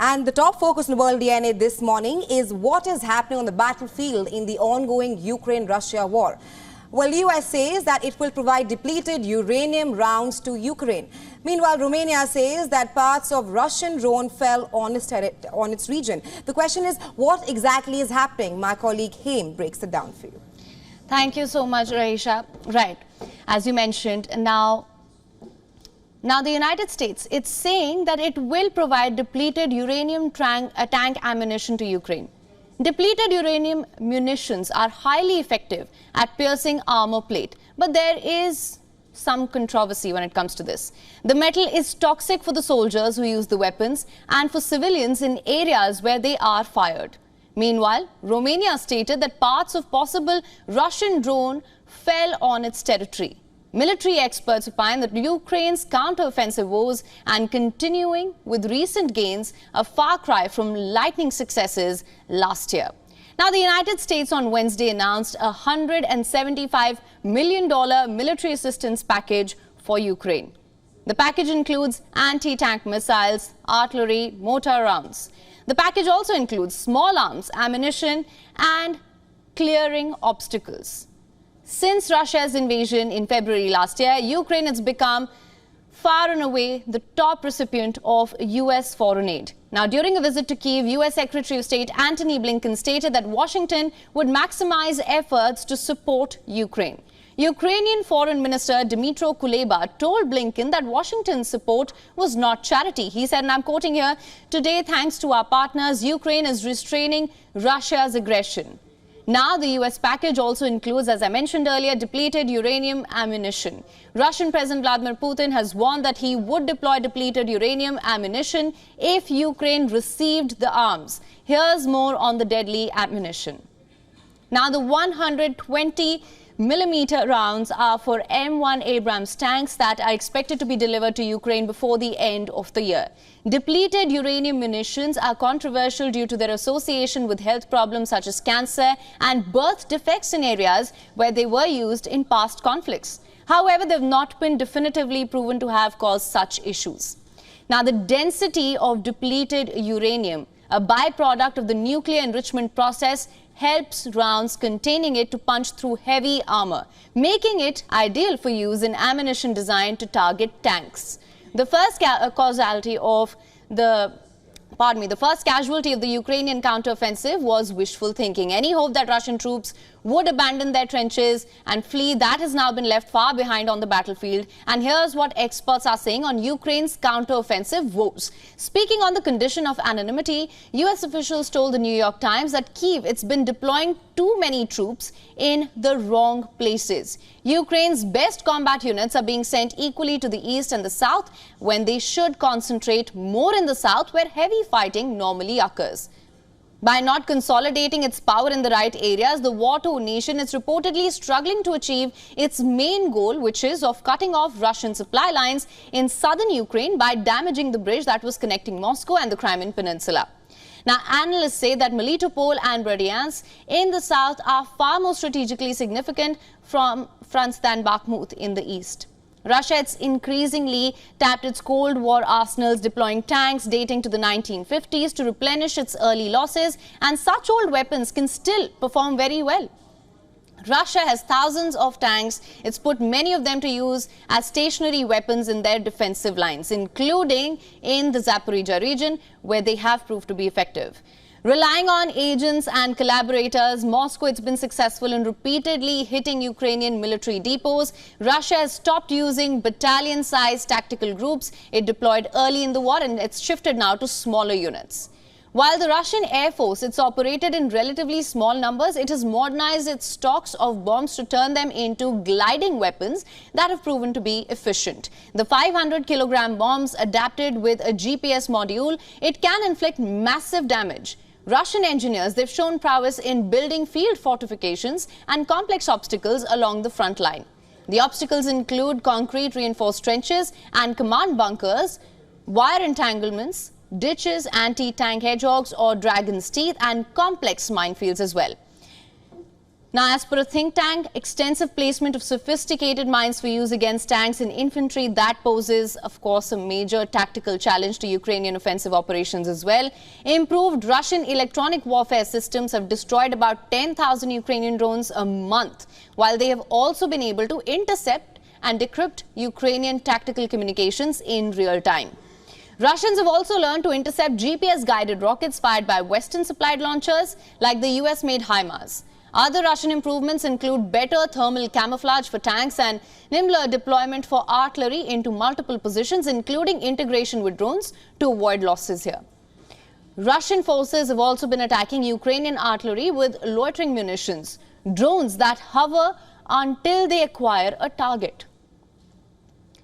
And the top focus in World DNA this morning is what is happening on the battlefield in the ongoing Ukraine-Russia war. Well, the US says that it will provide depleted uranium rounds to Ukraine. Meanwhile, Romania says that parts of Russian drone fell on its region. The question is, what exactly is happening? My colleague Haim breaks it down for you. Thank you so much, Raisha. Right, as you mentioned, now the United States, it's saying that it will provide depleted uranium tank ammunition to Ukraine. Depleted uranium munitions are highly effective at piercing armor plate, but there is some controversy when it comes to this. The metal is toxic for the soldiers who use the weapons and for civilians in areas where they are fired. Meanwhile, Romania stated that parts of possible Russian drone fell on its territory. Military experts opine that Ukraine's counter-offensive woes and continuing with recent gains a far cry from lightning successes last year. Now, the United States on Wednesday announced a $175 million military assistance package for Ukraine. The package includes anti-tank missiles, artillery, mortar rounds. The package also includes small arms, ammunition, and clearing obstacles. Since Russia's invasion in February last year, Ukraine has become far and away the top recipient of US foreign aid. Now, during a visit to Kyiv, US Secretary of State Antony Blinken stated that Washington would maximize efforts to support Ukraine. Ukrainian Foreign Minister Dmytro Kuleba told Blinken that Washington's support was not charity. He said, and I'm quoting here, "Today, thanks to our partners, Ukraine is restraining Russia's aggression." Now, the US package also includes, as I mentioned earlier, depleted uranium ammunition. Russian President Vladimir Putin has warned that he would deploy depleted uranium ammunition if Ukraine received the arms. Here's more on the deadly ammunition. Now, the 120mm rounds are for M1 Abrams tanks that are expected to be delivered to Ukraine before the end of the year. Depleted uranium munitions are controversial due to their association with health problems such as cancer and birth defects in areas where they were used in past conflicts. However, they have not been definitively proven to have caused such issues. Now, the density of depleted uranium, a byproduct of the nuclear enrichment process, helps rounds containing it to punch through heavy armor, making it ideal for use in ammunition designed to target tanks. The first casualty of the Ukrainian counteroffensive was wishful thinking. Any hope that Russian troops would abandon their trenches and flee, that has now been left far behind on the battlefield. And here's what experts are saying on Ukraine's counteroffensive woes. Speaking on the condition of anonymity, US officials told the New York Times that Kyiv, it's been deploying too many troops in the wrong places. Ukraine's best combat units are being sent equally to the east and the south when they should concentrate more in the south where heavy fighting normally occurs. By not consolidating its power in the right areas, the war-torn nation is reportedly struggling to achieve its main goal, which is of cutting off Russian supply lines in southern Ukraine by damaging the bridge that was connecting Moscow and the Crimean Peninsula. Now, analysts say that Melitopol and Bryansk in the south are far more strategically significant from fronts than Bakhmut in the east. Russia has increasingly tapped its Cold War arsenals, deploying tanks dating to the 1950s to replenish its early losses, and such old weapons can still perform very well. Russia has thousands of tanks. It's put many of them to use as stationary weapons in their defensive lines, including in the Zaporizhzhia region, where they have proved to be effective. Relying on agents and collaborators, Moscow has been successful in repeatedly hitting Ukrainian military depots. Russia has stopped using battalion-sized tactical groups it deployed early in the war, and it's shifted now to smaller units. While the Russian Air Force, it's operated in relatively small numbers, it has modernized its stocks of bombs to turn them into gliding weapons that have proven to be efficient. The 500-kilogram bombs, adapted with a GPS module, it can inflict massive damage. Russian engineers, they've shown prowess in building field fortifications and complex obstacles along the front line. The obstacles include concrete reinforced trenches and command bunkers, wire entanglements, ditches, anti-tank hedgehogs or dragon's teeth, and complex minefields as well. Now, as per a think tank, extensive placement of sophisticated mines for use against tanks and infantry, that poses, of course, a major tactical challenge to Ukrainian offensive operations as well. Improved Russian electronic warfare systems have destroyed about 10,000 Ukrainian drones a month, while they have also been able to intercept and decrypt Ukrainian tactical communications in real time. Russians have also learned to intercept GPS-guided rockets fired by Western-supplied launchers like the US-made HIMARS. Other Russian improvements include better thermal camouflage for tanks and NIMBLER deployment for artillery into multiple positions, including integration with drones to avoid losses here. Russian forces have also been attacking Ukrainian artillery with loitering munitions, drones that hover until they acquire a target.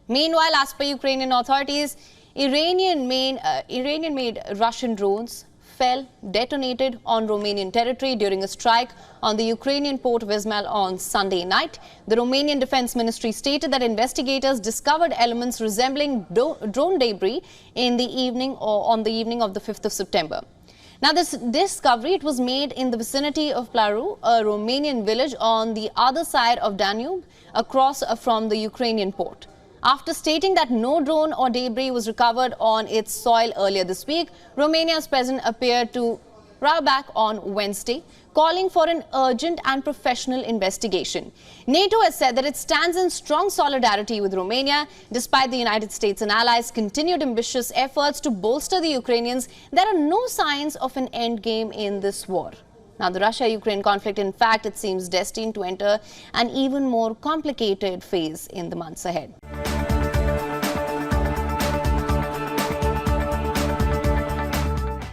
Meanwhile, as per Ukrainian authorities, Iranian-made Russian drones fell, detonated on Romanian territory during a strike on the Ukrainian port of IZMAIL on Sunday night. The Romanian Defense Ministry stated that investigators discovered elements resembling drone debris in the evening or on the evening of the 5th of September. Now, this discovery, it was made in the vicinity of Plaru, a Romanian village on the other side of Danube, across from the Ukrainian port. After stating that no drone or debris was recovered on its soil earlier this week, Romania's president appeared to row back on Wednesday, calling for an urgent and professional investigation. NATO has said that it stands in strong solidarity with Romania, despite the United States and allies' continued ambitious efforts to bolster the Ukrainians. There are no signs of an end game in this war. Now, the Russia-Ukraine conflict, in fact, it seems destined to enter an even more complicated phase in the months ahead.